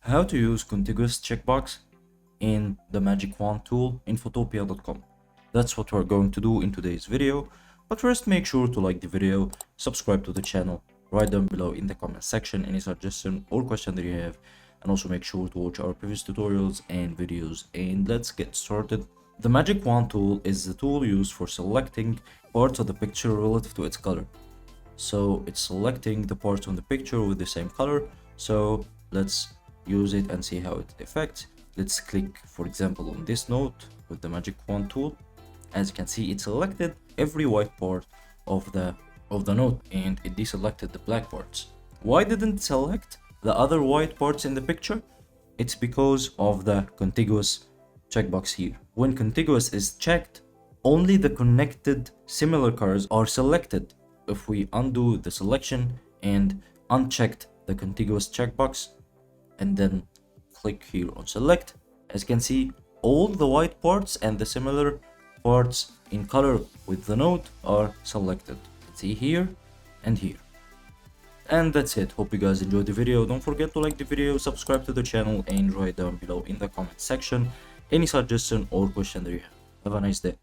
How to use contiguous checkbox in the magic wand tool in photopia.com. That's what we're going to do in today's video. But first, make sure to like the video, subscribe to the channel, write down below in the comment section any suggestion or question that you have, and also make sure to watch our previous tutorials and videos. And let's get started. The magic wand tool is the tool used for selecting parts of the picture relative to its color. So it's selecting the parts on the picture with the same color. So let's use it and see how it affects. Let's click, for example, on this note with the magic wand tool. As you can see, it selected every white part of the note and it deselected the black parts. Why didn't it select the other white parts in the picture? It's because of the contiguous checkbox here. When contiguous is checked, only the connected similar colors are selected. If we undo the selection and unchecked the contiguous checkbox and then click here on select, as you can see, all the white parts and the similar parts in color with the note are selected. See here and here. And that's it. Hope you guys enjoyed the video. Don't forget to like the video, subscribe to the channel, and write down below in the comment section any suggestion or question that you have. Have a nice day.